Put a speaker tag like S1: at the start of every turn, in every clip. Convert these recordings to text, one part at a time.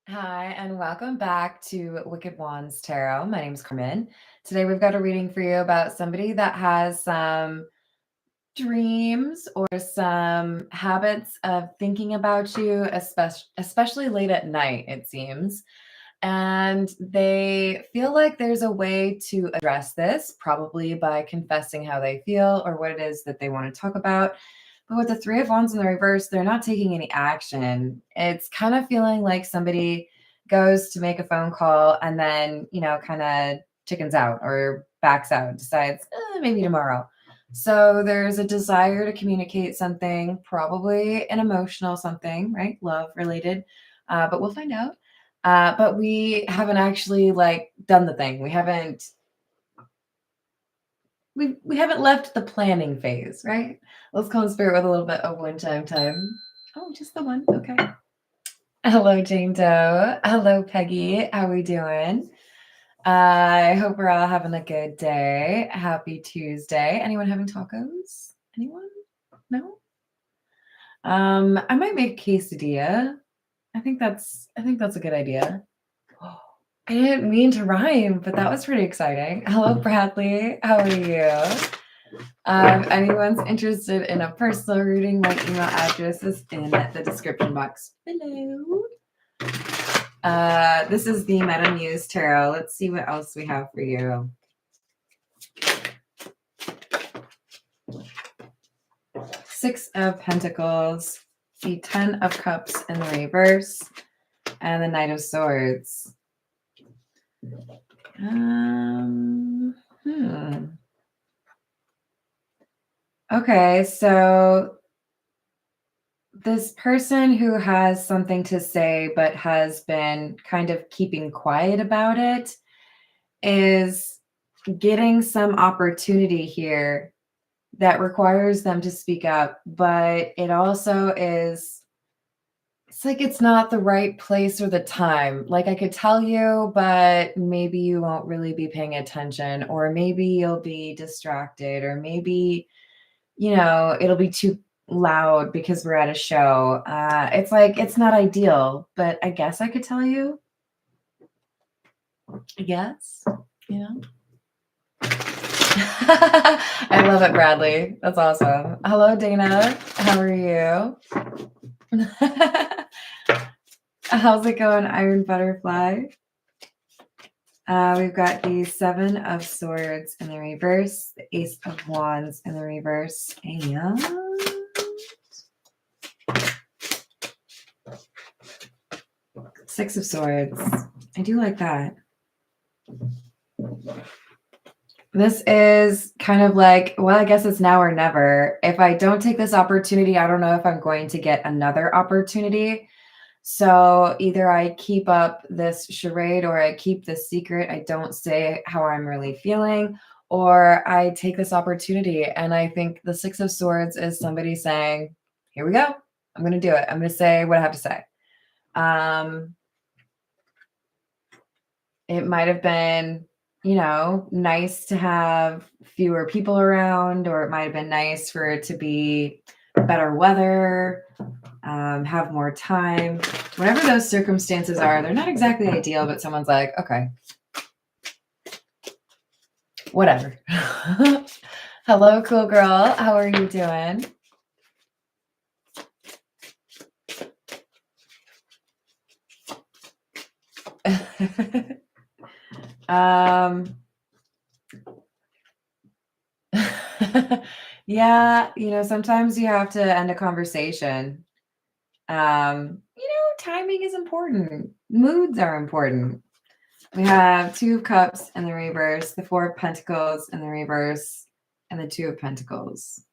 S1: Hi, and welcome back to Wicked Wands Tarot. My name is Carmen. Today we've got a reading for you about somebody that has some dreams or some habits of thinking about you, especially late at night, it seems. And they feel like there's a way to address this, probably by confessing how they feel or what it is that they want to talk about. But with the Three of Wands in the reverse, they're not taking any action. It's kind of feeling like somebody goes to make a phone call and then, kind of chickens out or backs out, decides maybe tomorrow. So there's a desire to communicate something, probably an emotional something, right? Love related. But we'll find out. But we haven't actually done the thing. We haven't left the planning phase, right? Let's call in spirit with a little bit of one-time time. Oh, just the one. Okay. Hello, Jane Doe. Hello, Peggy. How we doing? I hope we're all having a good day. Happy Tuesday. Anyone having tacos? Anyone? No? I might make quesadilla. I think that's a good idea. I didn't mean to rhyme, but that was pretty exciting. Hello, Bradley. How are you? If anyone's interested in a personal reading, my email address is in the description box below. This is the Meta Muse Tarot. Let's see what else we have for you. Six of Pentacles, the Ten of Cups in the reverse, and the Knight of Swords. Okay, so this person who has something to say but has been kind of keeping quiet about it is getting some opportunity here that requires them to speak up, but it also is, it's like it's not the right place or the time. Like I could tell you, but maybe you won't really be paying attention, or maybe you'll be distracted, or maybe, it'll be too loud because we're at a show. It's like, it's not ideal, but I guess I could tell you. I guess, I love it, Bradley. That's awesome. Hello, Dana. How are you? How's it going, Iron Butterfly? We've got the Seven of Swords in the reverse, the Ace of Wands in the reverse, and Six of Swords. I do like that. This is kind of like, well, I guess it's now or never. If I don't take this opportunity, I don't know if I'm going to get another opportunity. So either I keep up this charade or I keep this secret. I don't say how I'm really feeling, or I take this opportunity. And I think the Six of Swords is somebody saying, here we go. I'm going to do it. I'm going to say what I have to say. It might have been, nice to have fewer people around, or it might have been nice for it to be better weather, have more time. Whatever those circumstances are, they're not exactly ideal, but someone's like, okay, whatever. Hello, cool girl. How are you doing? Yeah, sometimes you have to end a conversation. Timing is important. Moods are important. We have Two of Cups in the reverse, the Four of Pentacles in the reverse, and the Two of Pentacles.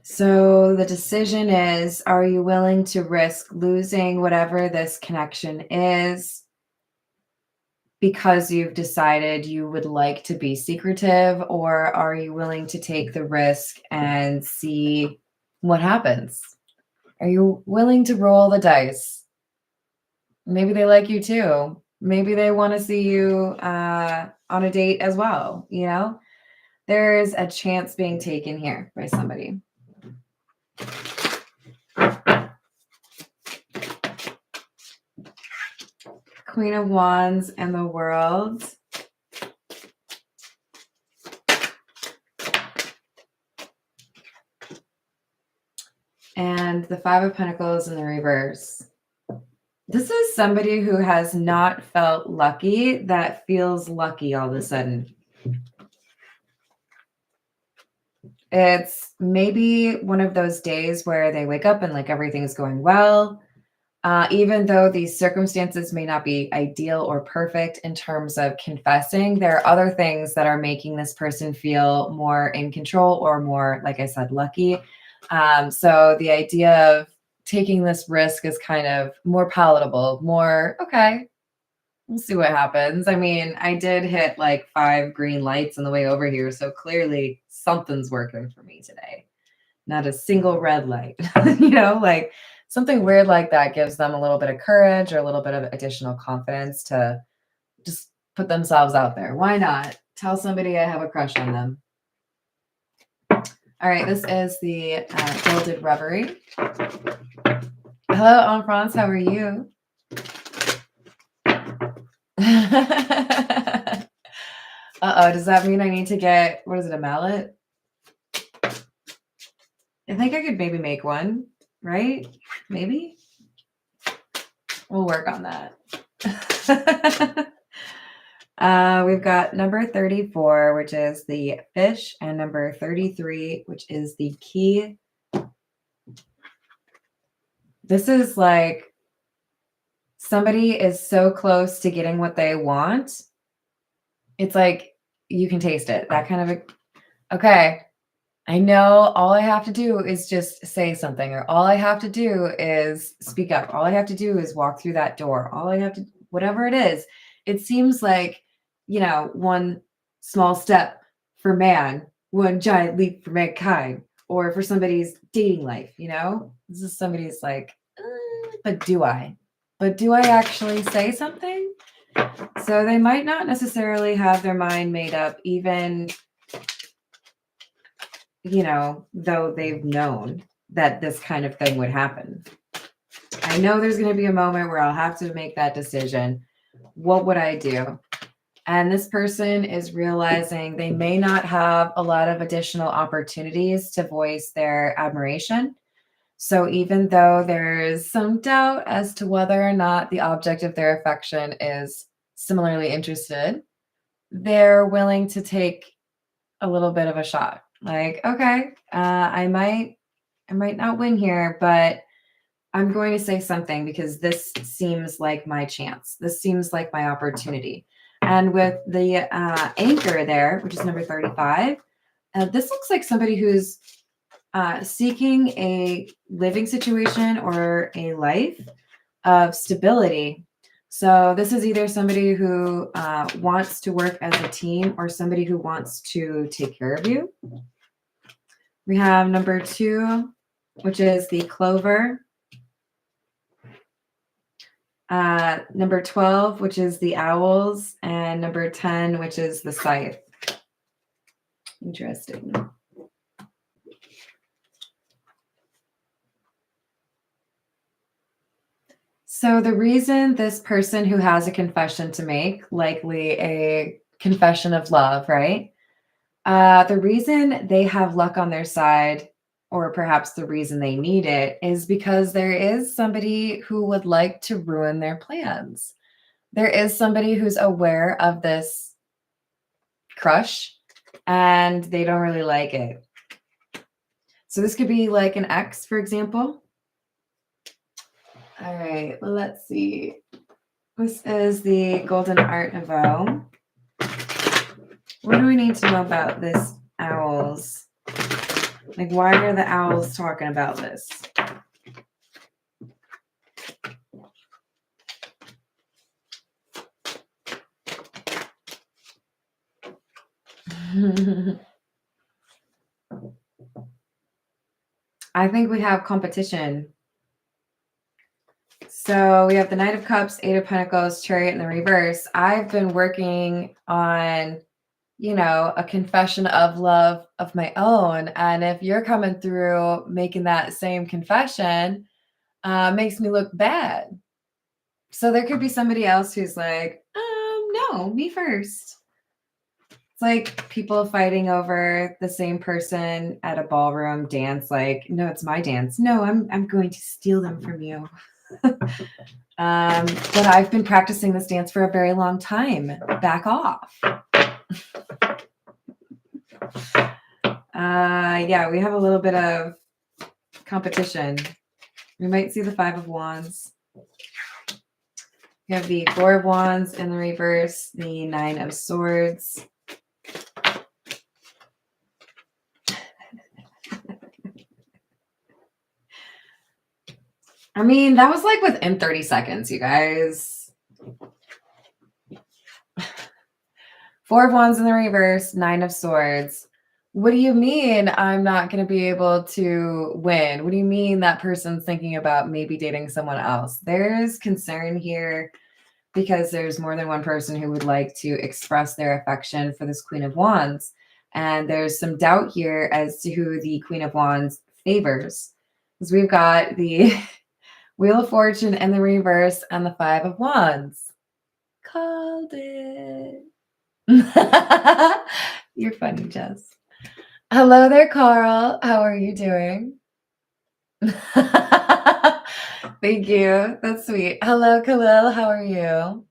S1: So the decision is, are you willing to risk losing whatever this connection is because you've decided you would like to be secretive, or are you willing to take the risk and see what happens? Are you willing to roll the dice? Maybe they like you too. Maybe they want to see you on a date as well, There's a chance being taken here by somebody. Queen of Wands and the World. And the Five of Pentacles in the reverse. This is somebody who has not felt lucky that feels lucky all of a sudden. It's maybe one of those days where they wake up and like everything's going well. Even though these circumstances may not be ideal or perfect in terms of confessing, there are other things that are making this person feel more in control or more, like I said, lucky. So the idea of taking this risk is kind of more palatable, more, okay, we'll see what happens. I mean, I did hit like 5 green lights on the way over here. So clearly something's working for me today. Not a single red light, like something weird like that gives them a little bit of courage or a little bit of additional confidence to just put themselves out there. Why not? Tell somebody I have a crush on them. All right, this is the Gilded Reverie. Hello, en France. How are you? Uh-oh, does that mean I need to get, what is it, a mallet? I think I could maybe make one, right? Maybe? We'll work on that. We've got number 34, which is the Fish, and number 33, which is the Key. This is like somebody is so close to getting what they want. It's like you can taste it. That kind of okay. I know all I have to do is just say something, or all I have to do is speak up. All I have to do is walk through that door. All I have to, whatever it is, it seems like, one small step for man, one giant leap for mankind, or for somebody's dating life, this is somebody's like, but do I? But do I actually say something? So they might not necessarily have their mind made up, even though they've known that this kind of thing would happen. I know there's going to be a moment where I'll have to make that decision. What would I do? And this person is realizing they may not have a lot of additional opportunities to voice their admiration. So even though there's some doubt as to whether or not the object of their affection is similarly interested, they're willing to take a little bit of a shot. Like, okay, I might not win here, but I'm going to say something because this seems like my chance. This seems like my opportunity. And with the anchor there, which is number 35, this looks like somebody who's seeking a living situation or a life of stability. So this is either somebody who wants to work as a team or somebody who wants to take care of you. We have number 2, which is the Clover. Number 12, which is the Owls, and number 10, which is the Scythe. Interesting. So the reason this person who has a confession to make, likely a confession of love, right? The reason they have luck on their side, or perhaps the reason they need it, is because there is somebody who would like to ruin their plans. There is somebody who's aware of this crush and they don't really like it. So this could be like an ex, for example. All right, let's see. This is the Golden Art Nouveau. What do we need to know about this owls? Like, why are the owls talking about this? I think we have competition. So we have the Knight of Cups, 8 of Pentacles, Chariot in the reverse. I've been working on you know, a confession of love of my own. And if you're coming through making that same confession, makes me look bad. So there could be somebody else who's like, no, me first. It's like people fighting over the same person at a ballroom dance. Like, no, it's my dance. No, I'm going to steal them from you. But I've been practicing this dance for a very long time. Back off. Yeah, we have a little bit of competition. We might see the Five of Wands. We have the Four of Wands in the reverse, the Nine of Swords. I mean, that was like within 30 seconds, you guys. Four of Wands in the reverse, Nine of Swords. What do you mean I'm not going to be able to win? What do you mean that person's thinking about maybe dating someone else? There's concern here because there's more than one person who would like to express their affection for this Queen of Wands. And there's some doubt here as to who the Queen of Wands favors. Because we've got the Wheel of Fortune in the reverse and the Five of Wands. Called it. You're funny, Jess. Hello there, Carl. How are you doing? Thank you. That's sweet. Hello, Khalil. How are you?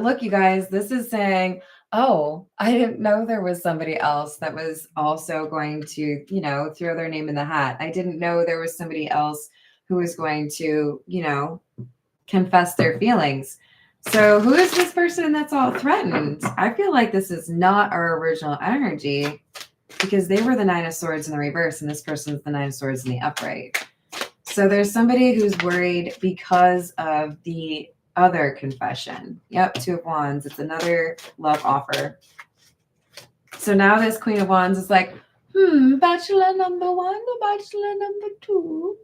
S1: Look, you guys, this is saying, oh, I didn't know there was somebody else that was also going to, you know, throw their name in the hat. I didn't know there was somebody else who was going to, you know, confess their feelings. So who is this person that's all threatened? I feel like this is not our original energy because they were the Nine of Swords in the reverse and this person's the Nine of Swords in the upright. So there's somebody who's worried because of the other confession. Yep, Two of Wands. It's another love offer. So now this Queen of Wands is like, bachelor number one or bachelor number two?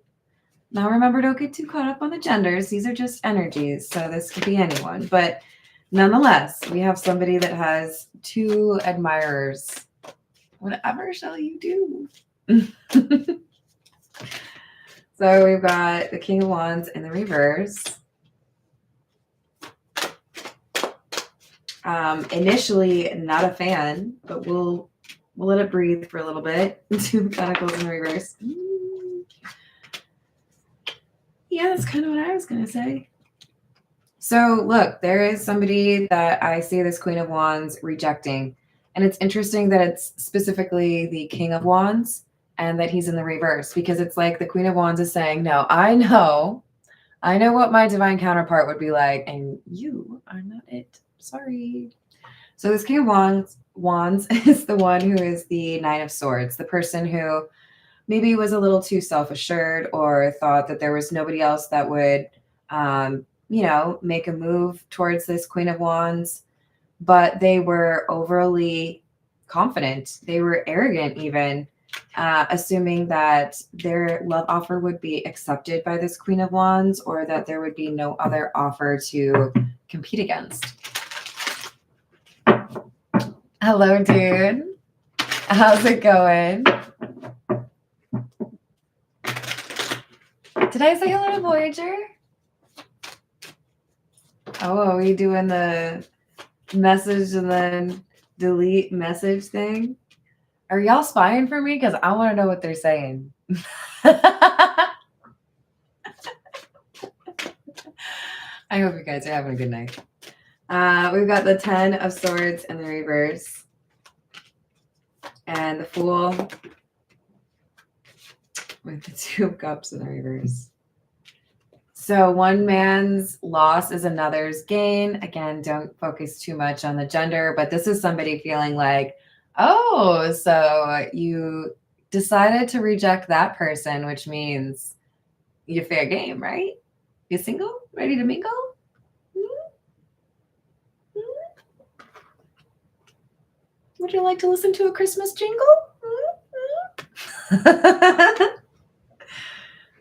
S1: Now remember, don't get too caught up on the genders. These are just energies, so this could be anyone. But nonetheless, we have somebody that has two admirers. Whatever shall you do? So we've got the King of Wands in the reverse. Initially, not a fan, but we'll let it breathe for a little bit. Two Pentacles in the reverse. Yeah, that's kind of what I was going to say. So look, there is somebody that I see this Queen of Wands rejecting. And it's interesting that it's specifically the King of Wands and that he's in the reverse because it's like the Queen of Wands is saying, no, I know what my divine counterpart would be like. And you are not it. Sorry. So this King of Wands is the one who is the Nine of Swords, the person who maybe was a little too self-assured or thought that there was nobody else that would, you know, make a move towards this Queen of Wands, but they were overly confident. They were arrogant even, assuming that their love offer would be accepted by this Queen of Wands or that there would be no other offer to compete against. Hello, dude. How's it going? Did I say hello to Voyager? Oh, are we doing the message and then delete message thing? Are y'all spying for me? Because I want to know what they're saying. I hope you guys are having a good night. We've got the 10 of Swords in the reverse. And the Fool with the Two of Cups in the reverse. So one man's loss is another's gain. Again, don't focus too much on the gender, but this is somebody feeling like, oh, so you decided to reject that person, which means you're fair game, right? You single? Ready to mingle? Would you like to listen to a Christmas jingle?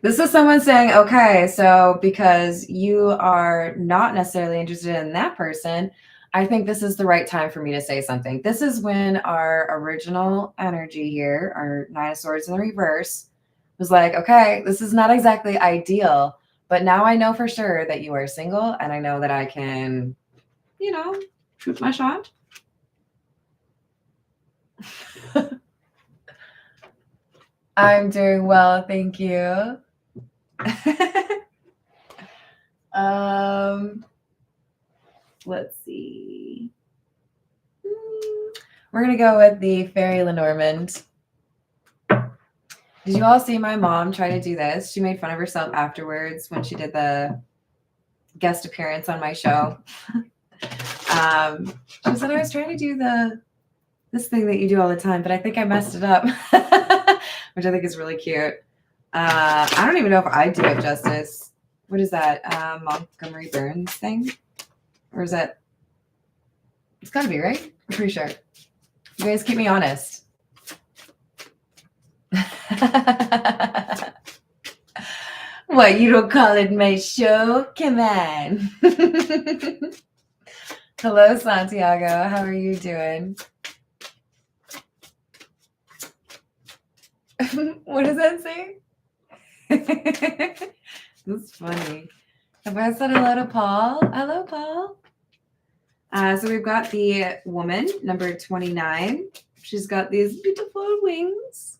S1: This is someone saying, okay, so because you are not necessarily interested in that person, I think this is the right time for me to say something. This is when our original energy here, our Nine of Swords in the reverse, was like, okay, this is not exactly ideal, but now I know for sure that you are single and I know that I can, you know, shoot my shot. I'm doing well, thank you. Let's see. We're gonna go with the Fairy Lenormand. Did you all see my mom try to do this? She made fun of herself afterwards when she did the guest appearance on my show. She said I was trying to do this thing that you do all the time, but I think I messed it up, which I think is really cute. I don't even know if I do it justice. What is that? Montgomery Burns thing? Or is that? It's gotta be, right? I'm pretty sure. You guys keep me honest. What, you don't call it my show? Come on. Hello, Santiago. How are you doing? What does that say? That's funny. Have I said hello to Paul? Hello, Paul. So we've got the woman, number 29. She's got these beautiful wings.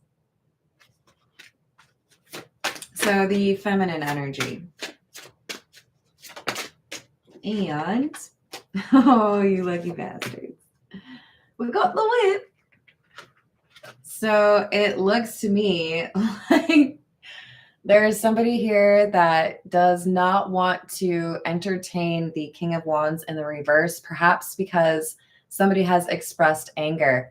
S1: So the feminine energy. And, oh, you lucky bastards. We got the whip. So it looks to me like there is somebody here that does not want to entertain the King of Wands in the reverse, perhaps because somebody has expressed anger.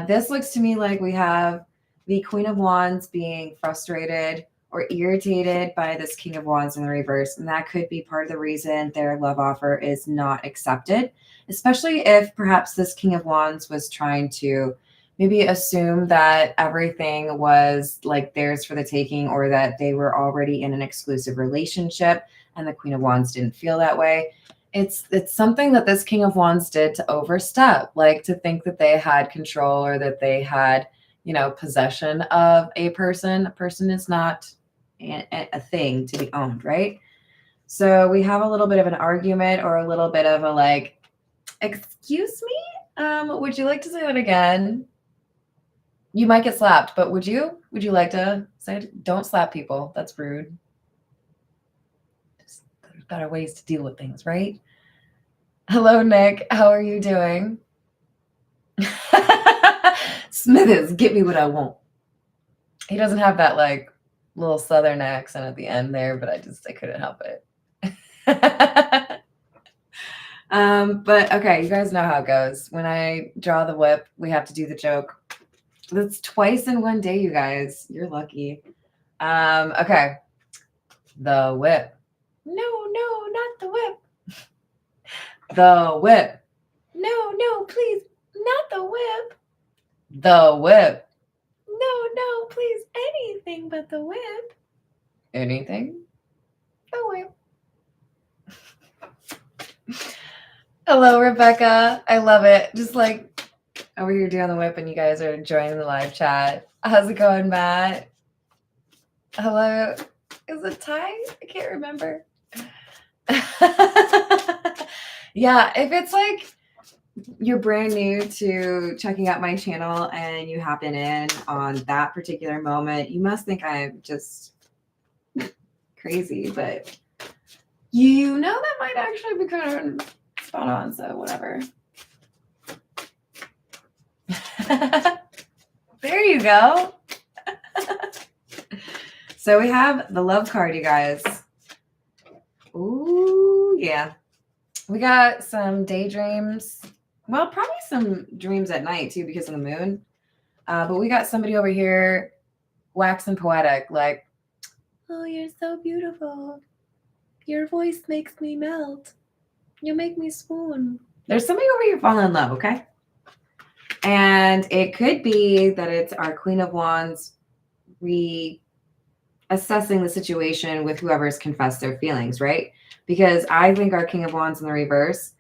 S1: This looks to me like we have the Queen of Wands being frustrated or irritated by this King of Wands in the reverse. And that could be part of the reason their love offer is not accepted, especially if perhaps this King of Wands was trying to maybe assume that everything was like theirs for the taking, or that they were already in an exclusive relationship and the Queen of Wands didn't feel that way. It's something that this King of Wands did to overstep, like to think that they had control or that they had, you know, possession of a person. A person is not a thing to be owned, right? So we have a little bit of an argument or a little bit of a like, excuse me, would you like to say that again? You might get slapped, but would you like to say it? Don't slap people. That's rude. There's better ways to deal with things, right? Hello, Nick. How are you doing? Smithers, get me what I want. He doesn't have that like little southern accent at the end there, but I couldn't help it. But okay, you guys know how it goes. When I draw the whip, we have to do the joke. That's twice in one day, you guys. You're lucky. Okay. The whip. No, not the whip. The whip. No, please, not the whip. The whip. No, please, anything but the whip. Anything? The whip. Hello, Rebecca. I love it. Just like over here doing the whip and you guys are joining the live chat. How's it going, Matt? Hello. Is it Ty? I can't remember. Yeah, if it's like you're brand new to checking out my channel and you happen in on that particular moment, you must think I'm just crazy, but you know that might actually be kind of spot on, so whatever. There you go. So we have the love card, you guys. Ooh, yeah. We got some daydreams. Well, probably some dreams at night too because of the moon. But we got somebody over here waxing poetic, like, oh, you're so beautiful. Your voice makes me melt. You make me swoon. There's somebody over here falling in love, okay? And it could be that it's our Queen of Wands reassessing the situation with whoever's confessed their feelings, right? Because I think our King of Wands in the reverse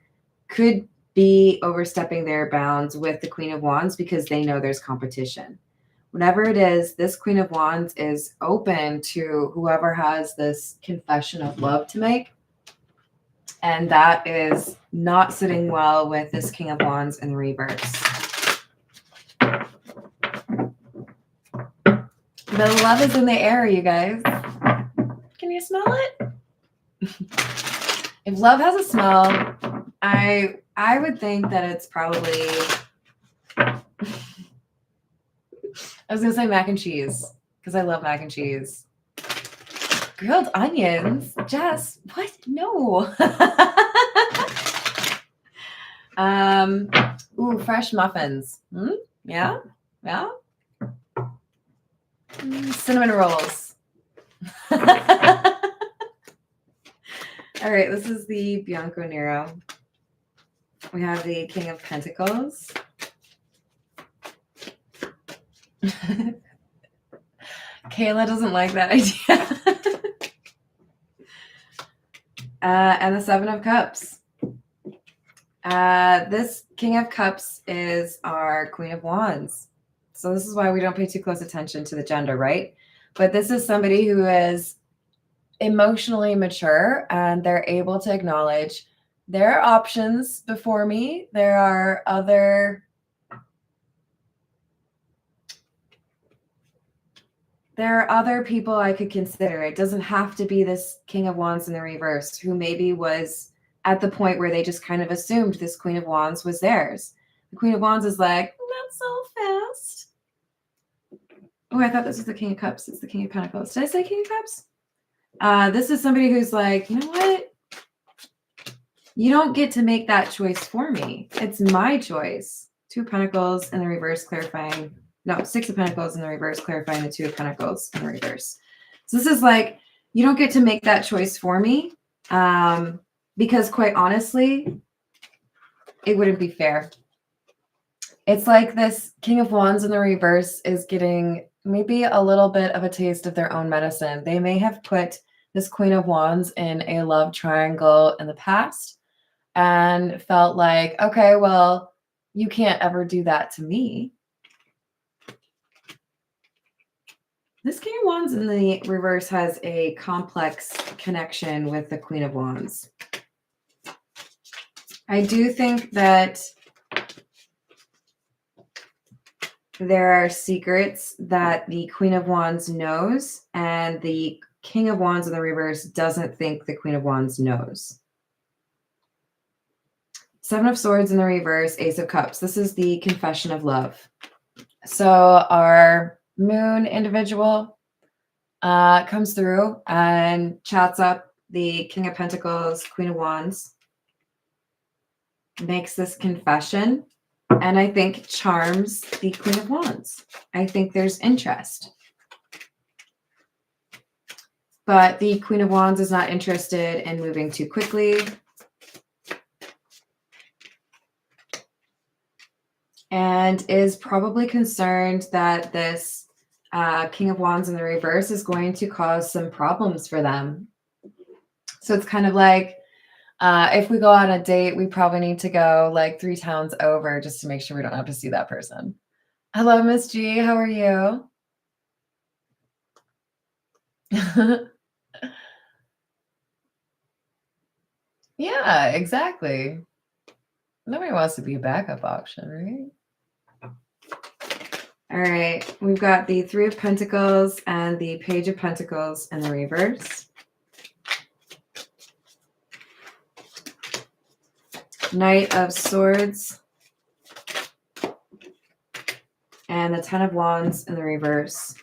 S1: could be overstepping their bounds with the Queen of Wands because they know there's competition. Whatever it is, this Queen of Wands is open to whoever has this confession of love to make. And that is not sitting well with this King of Wands in the reverse. The love is in the air, you guys. Can you smell it? If love has a smell, I would think that it's probably, I was going to say mac and cheese because I love mac and cheese. Grilled onions? Jess, what? No. Ooh, fresh muffins. Yeah. Cinnamon rolls. All right, this is the Bianco Nero. We have the King of Pentacles. Kayla doesn't like that idea. And the Seven of Cups. This King of Cups is our Queen of Wands. So this is why we don't pay too close attention to the gender, right? But this is somebody who is emotionally mature and they're able to acknowledge there are options before me. There are other people I could consider. It doesn't have to be this King of Wands in the reverse who maybe was at the point where they just kind of assumed this Queen of Wands was theirs. The Queen of Wands is like, not so fast. Oh, I thought this was the King of Cups. It's the King of Pentacles. Did I say King of Cups? This is somebody who's like, you know what? You don't get to make that choice for me. It's my choice. Two of Pentacles in the reverse clarifying. No, Six of Pentacles in the reverse clarifying the Two of Pentacles in the reverse. So this is like, you don't get to make that choice for me because quite honestly, it wouldn't be fair. It's like this King of Wands in the reverse is getting maybe a little bit of a taste of their own medicine. They may have put this Queen of Wands in a love triangle in the past and felt like, okay, well, you can't ever do that to me. This King of Wands in the reverse has a complex connection with the Queen of Wands. I do think that there are secrets that the Queen of Wands knows and the King of Wands in the reverse doesn't think the Queen of Wands knows. Seven of Swords in the reverse, Ace of Cups. This is the confession of love. So our moon individual comes through and chats up the King of Pentacles, Queen of Wands, makes this confession, and I think charms the Queen of Wands. I think there's interest. But the Queen of Wands is not interested in moving too quickly. And is probably concerned that this King of Wands in the reverse is going to cause some problems for them. So it's kind of like, if we go on a date, we probably need to go like 3 towns over just to make sure we don't have to see that person. Hello, Miss G. How are you? Yeah, exactly. Nobody wants to be a backup option, right? All right, we've got the Three of Pentacles and the Page of Pentacles in the reverse. Knight of Swords and the Ten of Wands in the reverse.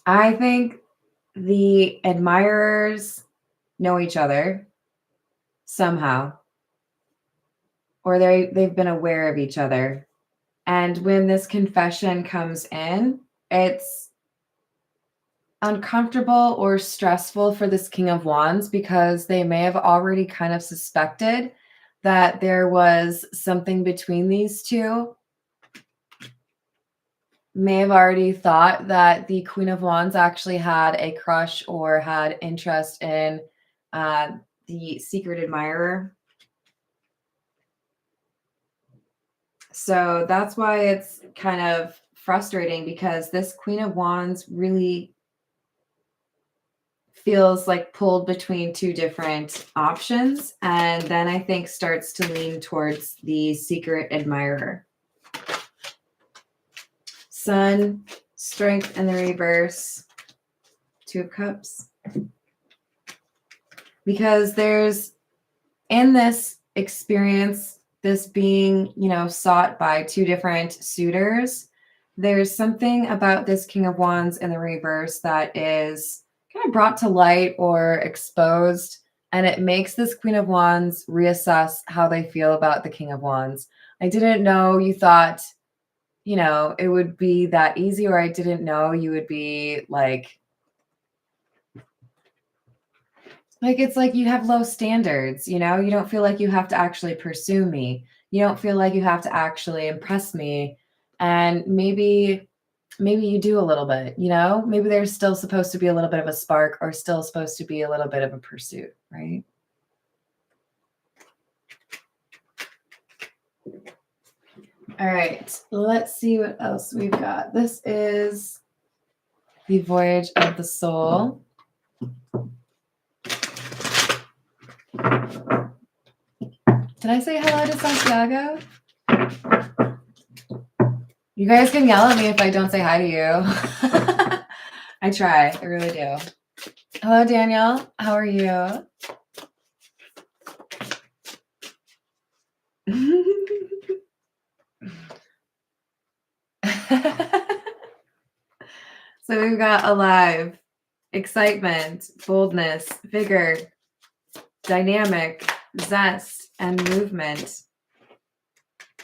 S1: I think the admirers know each other somehow, or they've been aware of each other. And when this confession comes in, it's uncomfortable or stressful for this King of Wands because they may have already kind of suspected that there was something between these two. may have already thought that the Queen of Wands actually had a crush or had interest in uh, the secret admirer. So that's why it's kind of frustrating, because this Queen of Wands really feels like pulled between two different options, and then I think starts to lean towards the secret admirer. Sun, Strength in the reverse, Two of Cups. Because there's, in this experience, this being, sought by two different suitors, there's something about this King of Wands in the reverse that is kind of brought to light or exposed, and it makes this Queen of Wands reassess how they feel about the King of Wands. I didn't know you thought, it would be that easy, or I didn't know you would be like it's like you have low standards, you don't feel like you have to actually pursue me. You don't feel like you have to actually impress me. And maybe you do a little bit, maybe there's still supposed to be a little bit of a spark, or still supposed to be a little bit of a pursuit, right? All right, let's see what else we've got. This is the Voyage of the Soul. Did I say hello to Santiago? You guys can yell at me if I don't say hi to you. I try. I really do. Hello, Daniel. How are you? So we've got alive, excitement, boldness, vigor, dynamic, zest, and movement.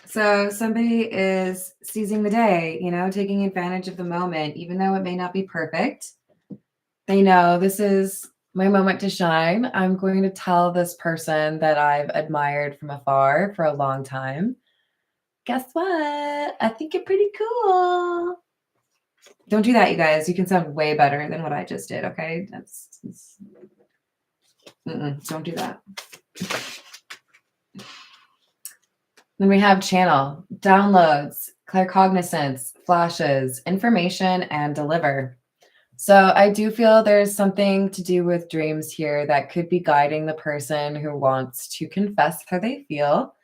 S1: So somebody is seizing the day, taking advantage of the moment, even though it may not be perfect. They know this is my moment to shine. I'm going to tell this person that I've admired from afar for a long time, guess what? I think you're pretty cool. Don't do that, you guys. You can sound way better than what I just did, okay? Don't do that. Then we have channel, downloads, claircognizance, flashes, information, and deliver. So I do feel there's something to do with dreams here that could be guiding the person who wants to confess how they feel.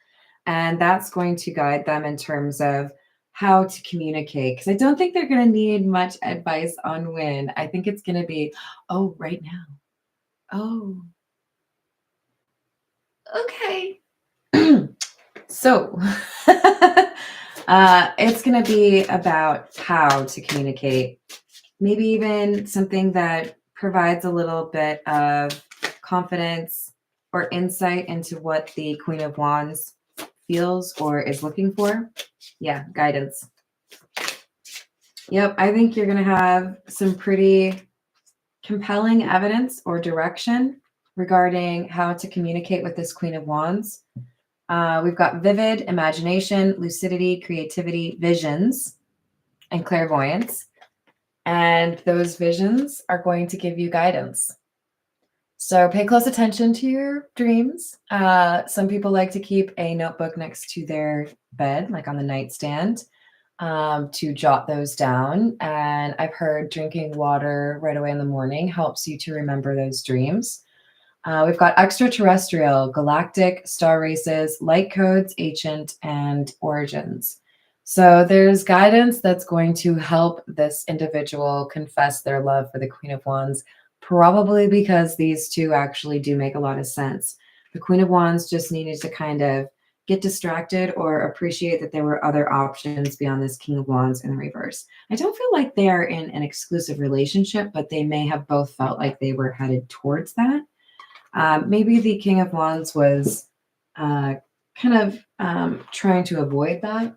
S1: And that's going to guide them in terms of how to communicate. Because I don't think they're going to need much advice on when. I think it's going to be, oh, right now. Oh, okay. So it's going to be about how to communicate. Maybe even something that provides a little bit of confidence or insight into what the Queen of Wands feels or is looking for. Yeah, guidance. Yep, I think you're going to have some pretty compelling evidence or direction regarding how to communicate with this Queen of Wands. We've got vivid imagination, lucidity, creativity, visions, and clairvoyance. And those visions are going to give you guidance. So pay close attention to your dreams. Some people like to keep a notebook next to their bed, like on the nightstand, to jot those down. And I've heard drinking water right away in the morning helps you to remember those dreams. We've got extraterrestrial, galactic, star races, light codes, ancient, and origins. So there's guidance that's going to help this individual confess their love for the Queen of Wands, probably because these two actually do make a lot of sense. The Queen of Wands just needed to kind of get distracted or appreciate that there were other options beyond this King of Wands in the reverse. I don't feel like they're in an exclusive relationship, but they may have both felt like they were headed towards that. Maybe the King of Wands was kind of trying to avoid that.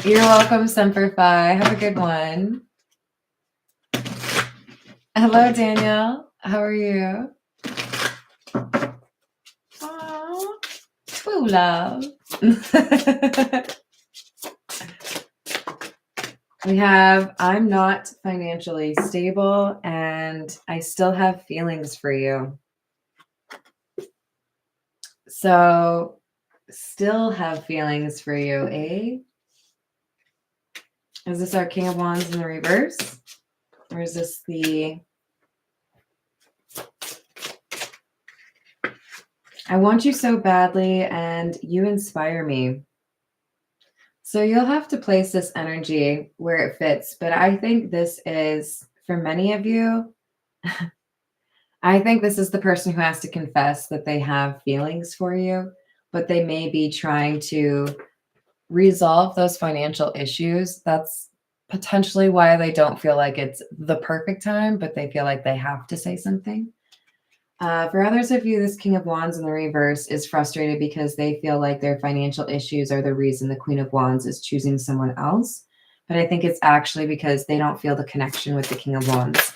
S1: You're welcome, Semper Fi. Have a good one. Hello, Daniel. How are you? No, love. We have, I'm not financially stable and I still have feelings for you. So, still have feelings for you, eh? Is this our King of Wands in the reverse? Or is this the... I want you so badly and you inspire me. So you'll have to place this energy where it fits. But I think this is, for many of you, I think this is the person who has to confess that they have feelings for you, but they may be trying to resolve those financial issues. That's potentially why they don't feel like it's the perfect time, but they feel like they have to say something. For others of you, this King of Wands in the reverse is frustrated because they feel like their financial issues are the reason the Queen of Wands is choosing someone else. But I think it's actually because they don't feel the connection with the King of Wands.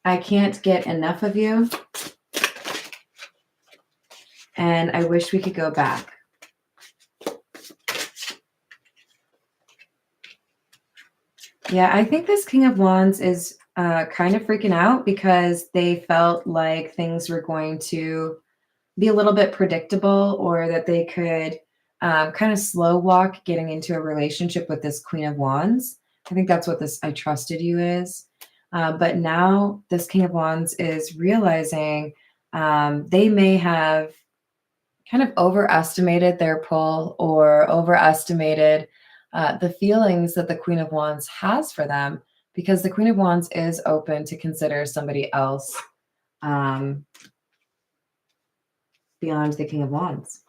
S1: I can't get enough of you. And I wish we could go back. Yeah, I think this King of Wands is kind of freaking out because they felt like things were going to be a little bit predictable, or that they could kind of slow walk getting into a relationship with this Queen of Wands. I think that's what this I trusted you is. But now this King of Wands is realizing they may have kind of overestimated their pull or overestimated the feelings that the Queen of Wands has for them, because the Queen of Wands is open to consider somebody else beyond the King of Wands.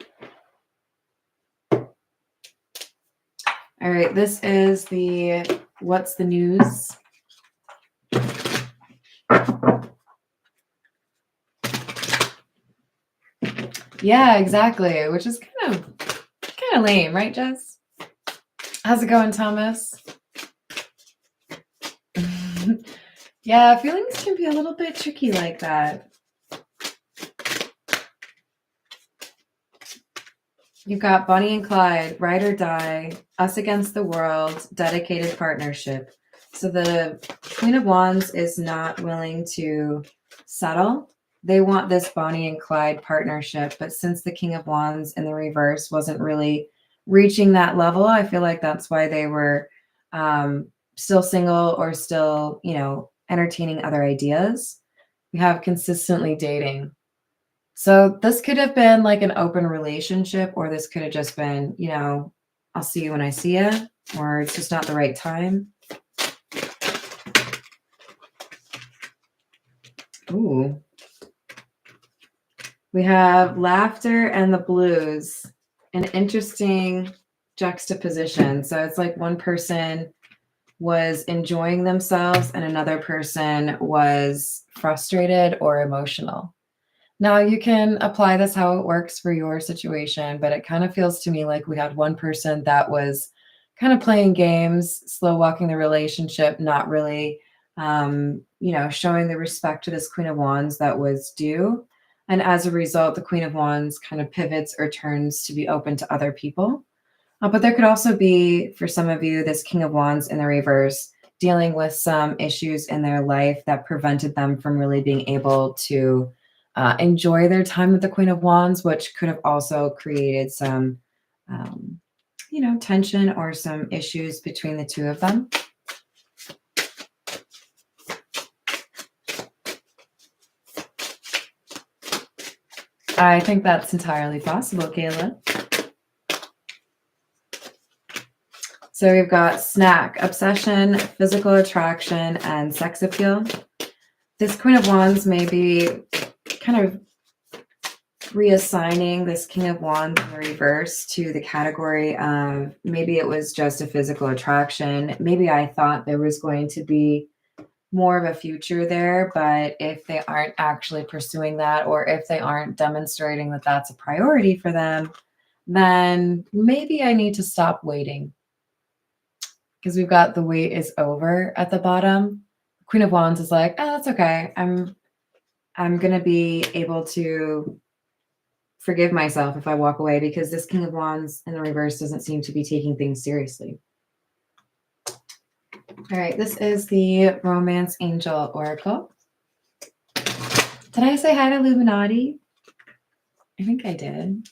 S1: All right, this is the what's the news? Yeah, exactly, which is kind of lame, right, Jess? How's it going, Thomas? Yeah, feelings can be a little bit tricky like that. You've got Bonnie and Clyde, Ride or Die, Us Against the World, Dedicated Partnership. So the Queen of Wands is not willing to settle. They want this Bonnie and Clyde partnership, but since the King of Wands in the reverse wasn't really reaching that level, I feel like that's why they were still single or still, entertaining other ideas. We have consistently dating. So this could have been like an open relationship, or this could have just been, I'll see you when I see you, or it's just not the right time. Ooh. We have laughter and the blues, an interesting juxtaposition. So it's like one person was enjoying themselves and another person was frustrated or emotional. Now, you can apply this how it works for your situation, but it kind of feels to me like we had one person that was kind of playing games, slow walking the relationship, not really, showing the respect to this Queen of Wands that was due. And as a result, the Queen of Wands kind of pivots or turns to be open to other people. But there could also be, for some of you, this King of Wands in the reverse dealing with some issues in their life that prevented them from really being able to enjoy their time with the Queen of Wands, which could have also created some, tension or some issues between the two of them. I think that's entirely possible, Kayla. So we've got snack, obsession, physical attraction, and sex appeal. This Queen of Wands may be kind of reassigning this King of Wands in the reverse to the category of maybe it was just a physical attraction. Maybe I thought there was going to be more of a future there, but if they aren't actually pursuing that, or if they aren't demonstrating that that's a priority for them, then maybe I need to stop waiting. Because we've got the wait is over at the bottom. Queen of Wands is like, oh, that's okay. I'm going to be able to forgive myself if I walk away, because this King of Wands in the reverse doesn't seem to be taking things seriously. All right, this is the Romance Angel Oracle. Did I say hi to Illuminati? I think I did.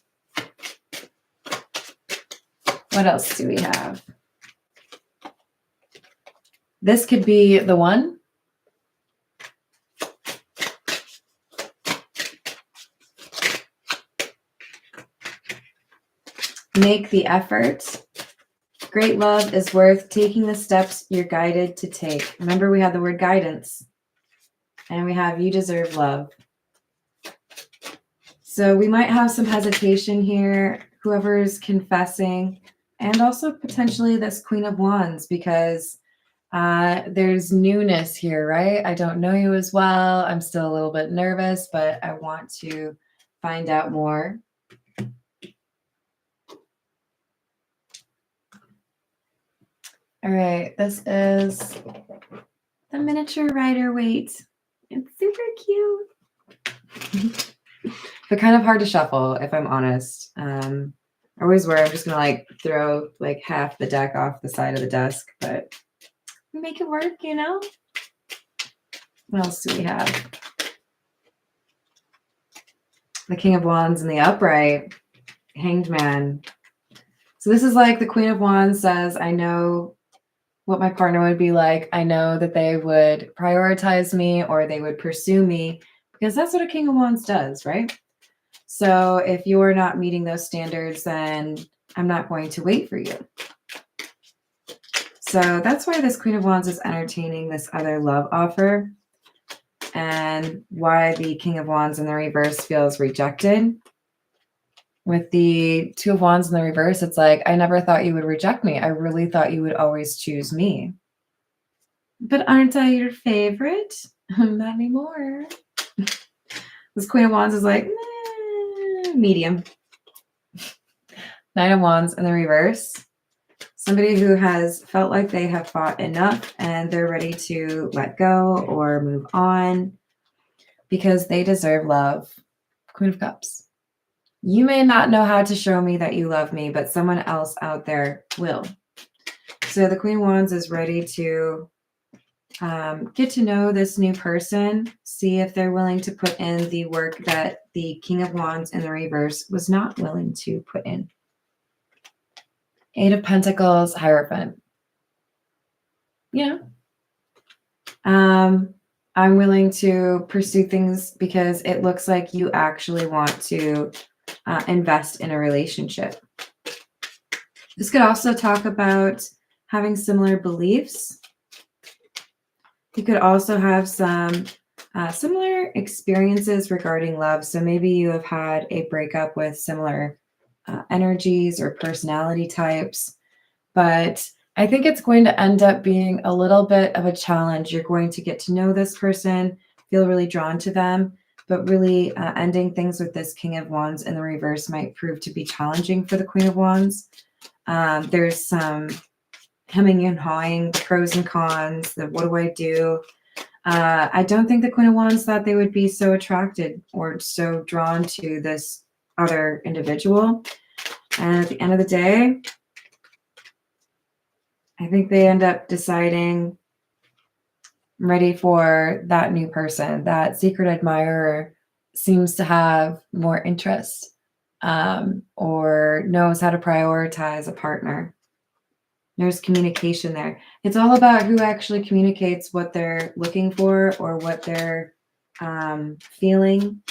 S1: What else do we have? This could be the one. Make the effort. Great love is worth taking the steps you're guided to take. Remember, we had the word guidance. And we have you deserve love. So we might have some hesitation here, whoever's confessing, and also potentially this Queen of Wands, because there's newness here, right? I don't know you as well. I'm still a little bit nervous, but I want to find out more. All right, this is the miniature Rider-Waite. It's super cute. But kind of hard to shuffle, if I'm honest. I always worry I'm just gonna like throw like half the deck off the side of the desk, but we make it work, you know? What else do we have? The King of Wands in the upright. Hanged Man. So this is like the Queen of Wands says, I know what my partner would be like. I know that they would prioritize me or they would pursue me, because that's what a King of Wands does, right? So if you're not meeting those standards, then I'm not going to wait for you. So that's why this Queen of Wands is entertaining this other love offer, and why the King of Wands in the reverse feels rejected. With the Two of Wands in the reverse, it's like, I never thought you would reject me. I really thought you would always choose me. But aren't I your favorite? Not anymore. This Queen of Wands is like, medium. Nine of Wands in the reverse. Somebody who has felt like they have fought enough and they're ready to let go or move on because they deserve love. Queen of Cups. You may not know how to show me that you love me, but someone else out there will. So the Queen of Wands is ready to get to know this new person, see if they're willing to put in the work that the King of Wands in the reverse was not willing to put in. Eight of Pentacles, Hierophant. Yeah. I'm willing to pursue things because it looks like you actually want to invest in a relationship. This could also talk about having similar beliefs. You could also have some similar experiences regarding love. So maybe you have had a breakup with similar energies or personality types, but I think it's going to end up being a little bit of a challenge. You're going to get to know this person, feel really drawn to them, but really ending things with this King of Wands in the reverse might prove to be challenging for the Queen of Wands. There's some hemming and hawing, the pros and cons, the what do I do? I don't think the Queen of Wands thought they would be so attracted or so drawn to this other individual. And at the end of the day, I think they end up deciding, I'm ready for that new person. That secret admirer seems to have more interest or knows how to prioritize a partner. There's communication there. It's all about who actually communicates what they're looking for or what they're feeling.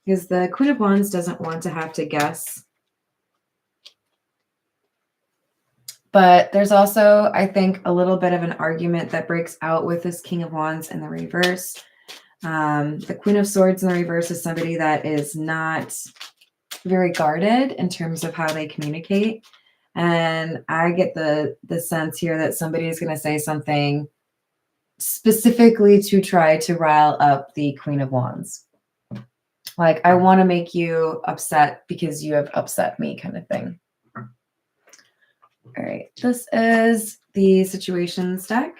S1: Because the Queen of Wands doesn't want to have to guess. But there's also, I think, a little bit of an argument that breaks out with this King of Wands in the reverse. The Queen of Swords in the reverse is somebody that is not very guarded in terms of how they communicate. And I get the sense here that somebody is going to say something specifically to try to rile up the Queen of Wands. Like, I want to make you upset because you have upset me, kind of thing. All right, this is the situations deck.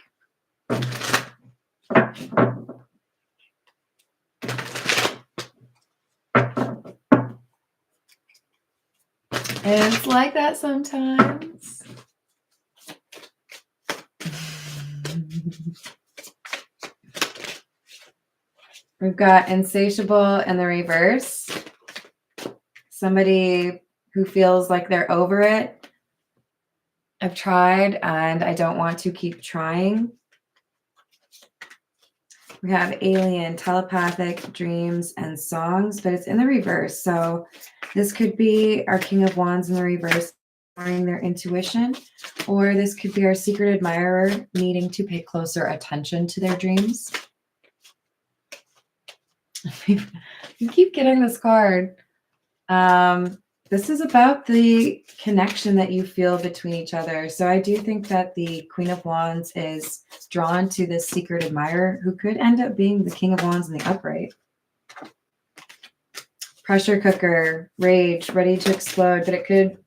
S1: It's like that sometimes. We've got insatiable in the reverse. Somebody who feels like they're over it. I've tried and I don't want to keep trying. We have alien, telepathic, dreams, and songs, but it's in the reverse. So this could be our King of Wands in the reverse, ignoring their intuition, or this could be our secret admirer needing to pay closer attention to their dreams. You keep getting this card. This is about the connection that you feel between each other. So I do think that the Queen of Wands is drawn to this secret admirer who could end up being the King of Wands in the upright. Pressure cooker, rage, ready to explode, but it could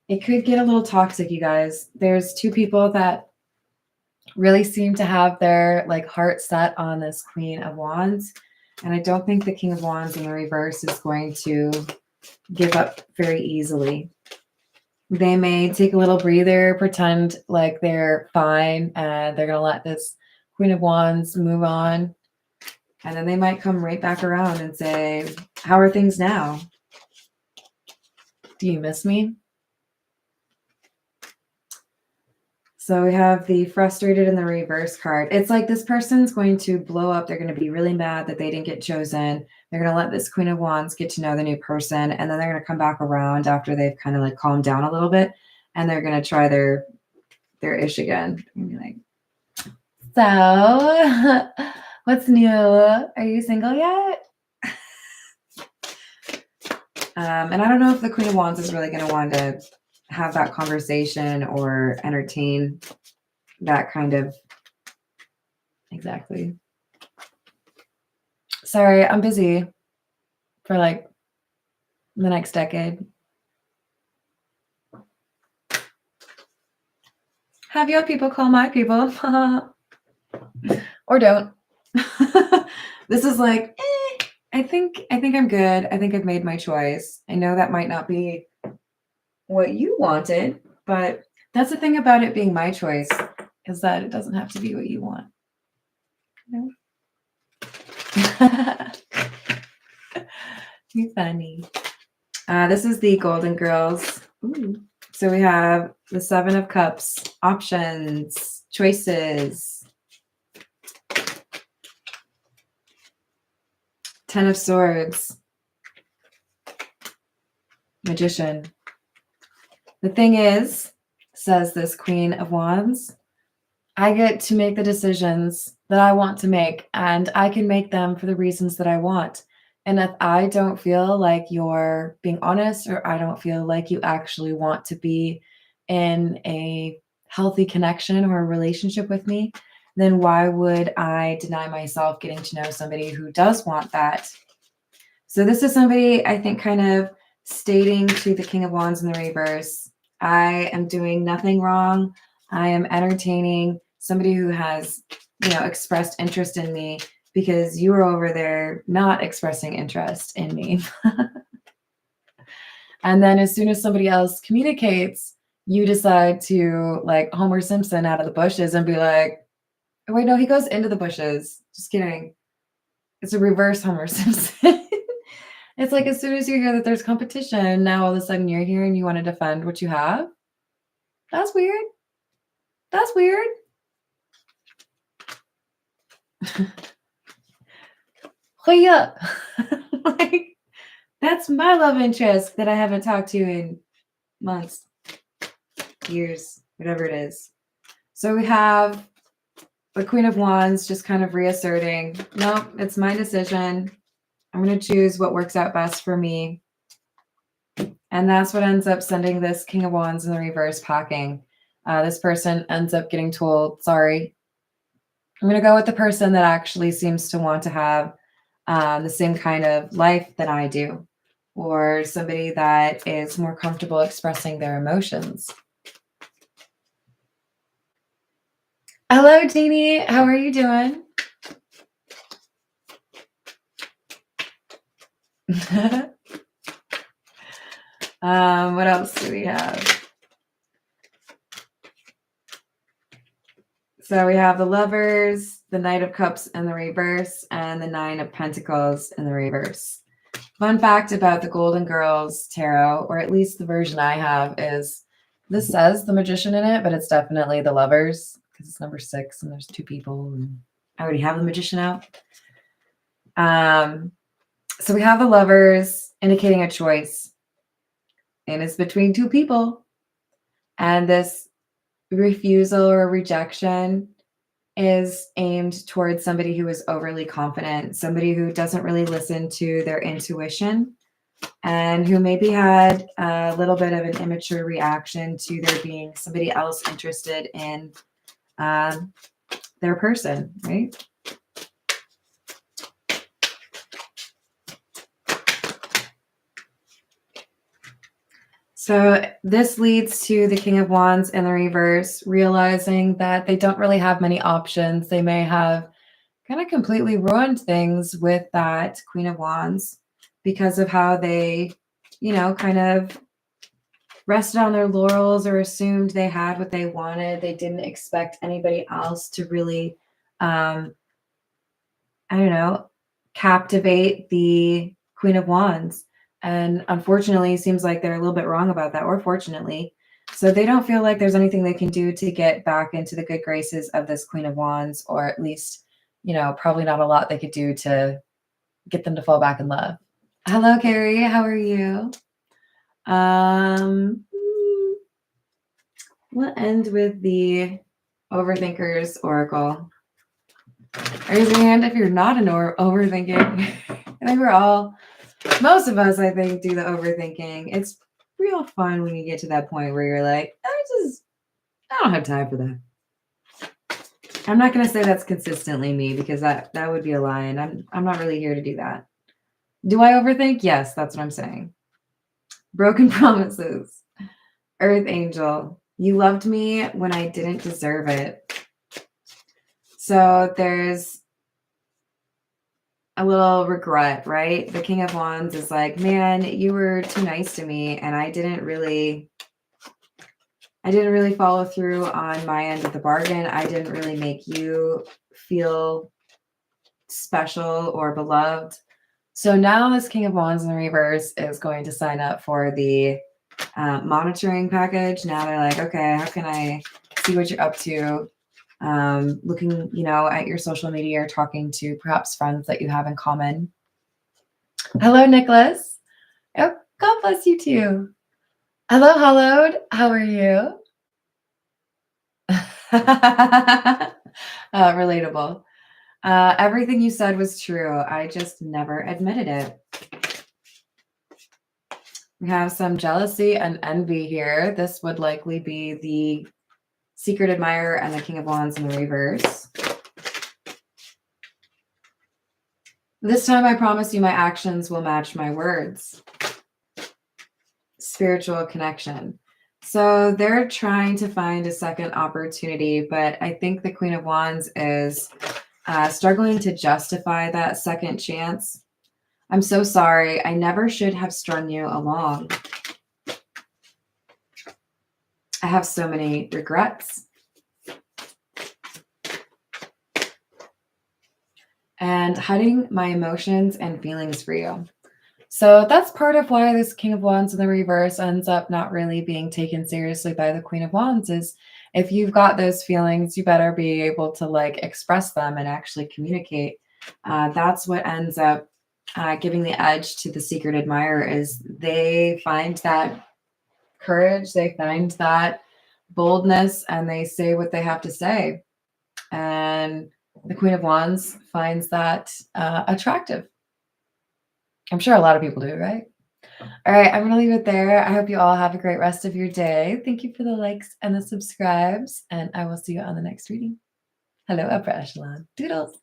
S1: get a little toxic, you guys. There's two people that really seem to have their like heart set on this Queen of Wands. And I don't think the King of Wands in the reverse is going to give up very easily. They may take a little breather, pretend like they're fine, and they're going to let this Queen of Wands move on. And then they might come right back around and say, how are things now? Do you miss me? So we have the frustrated in the reverse card. It's like this person's going to blow up. They're going to be really mad that they didn't get chosen. They're going to let this Queen of Wands get to know the new person. And then they're going to come back around after they've kind of like calmed down a little bit. And they're going to try their ish again. And be like, so what's new? Are you single yet? And I don't know if the Queen of Wands is really going to want to have that conversation or entertain that kind of. Exactly. Sorry, I'm busy for like the next decade. Have your people call my people. Or don't. This is like, I think I'm good. I think I've made my choice. I know that might not be what you wanted, but that's the thing about it being my choice, is that it doesn't have to be what you want. No. You're funny. This is the Golden Girls. Ooh. So we have the Seven of Cups, options, choices. Ten of Swords. Magician. The thing is, says this Queen of Wands, I get to make the decisions that I want to make, and I can make them for the reasons that I want. And if I don't feel like you're being honest, or I don't feel like you actually want to be in a healthy connection or a relationship with me, then why would I deny myself getting to know somebody who does want that? So this is somebody, I think, kind of stating to the King of Wands in the reverse, I am doing nothing wrong. I am entertaining somebody who has, expressed interest in me, because you were over there not expressing interest in me. And then as soon as somebody else communicates, you decide to like Homer Simpson out of the bushes and be like, oh, wait, no, he goes into the bushes. Just kidding. It's a reverse Homer Simpson. It's like as soon as you hear that there's competition, now all of a sudden you're here and you want to defend what you have. That's weird. That's weird. Hoy up. Like, that's my love interest that I haven't talked to in months, years, whatever it is. So we have the Queen of Wands just kind of reasserting, nope, it's my decision. I'm going to choose what works out best for me. And that's what ends up sending this King of Wands in the reverse packing. This person ends up getting told, sorry. I'm going to go with the person that actually seems to want to have the same kind of life that I do, or somebody that is more comfortable expressing their emotions. Hello, Jeannie. How are you doing? What else do we have? So we have the Lovers, the Knight of Cups in the reverse, and the Nine of Pentacles in the reverse. Fun fact about the Golden Girls Tarot, or at least the version I have, is this says the Magician in it, but it's definitely the Lovers because it's number 6 and there's 2 people. And I already have the Magician out. So we have the Lovers indicating a choice, and it's between 2 people. And this refusal or rejection is aimed towards somebody who is overly confident, somebody who doesn't really listen to their intuition, and who maybe had a little bit of an immature reaction to there being somebody else interested in their person, right? So this leads to the King of Wands in the reverse, realizing that they don't really have many options. They may have kind of completely ruined things with that Queen of Wands because of how they, kind of rested on their laurels or assumed they had what they wanted. They didn't expect anybody else to really, captivate the Queen of Wands. And unfortunately, it seems like they're a little bit wrong about that, or fortunately. So they don't feel like there's anything they can do to get back into the good graces of this Queen of Wands, or at least, probably not a lot they could do to get them to fall back in love. Hello, Carrie. How are you? We'll end with the Overthinkers Oracle. Raise your hand if you're not an overthinking. I think most of us, I think, do the overthinking. It's real fun when you get to that point where you're like, I don't have time for that. I'm not going to say that's consistently me because that would be a lie, and I'm not really here to do that. Do I overthink? Yes, that's what I'm saying. Broken promises. Earth Angel. You loved me when I didn't deserve it. So there's a little regret, right? The King of Wands is like, man, you were too nice to me, and I didn't really follow through on my end of the bargain. I didn't really make you feel special or beloved. So now this King of Wands in the reverse is going to sign up for the monitoring package. Now they're like, okay, how can I see what you're up to? Looking, at your social media or talking to perhaps friends that you have in common. Hello, Nicholas. Oh, God bless you too. Hello, Hollowed. How are you? Relatable. Everything you said was true. I just never admitted it. We have some jealousy and envy here. This would likely be the Secret Admirer and the King of Wands in the reverse. This time I promise you my actions will match my words. Spiritual connection. So they're trying to find a second opportunity, but I think the Queen of Wands is struggling to justify that second chance. I'm so sorry. I never should have strung you along. I have so many regrets. And hiding my emotions and feelings for you. So that's part of why this King of Wands in the reverse ends up not really being taken seriously by the Queen of Wands is if you've got those feelings, you better be able to express them and actually communicate. That's what ends up giving the edge to the Secret Admirer is they find that courage, they find that boldness, and they say what they have to say. And the Queen of Wands finds that attractive. I'm sure a lot of people do, right? All right, I'm going to leave it there. I hope you all have a great rest of your day. Thank you for the likes and the subscribes, and I will see you on the next reading. Hello, Upper Echelon. Doodles.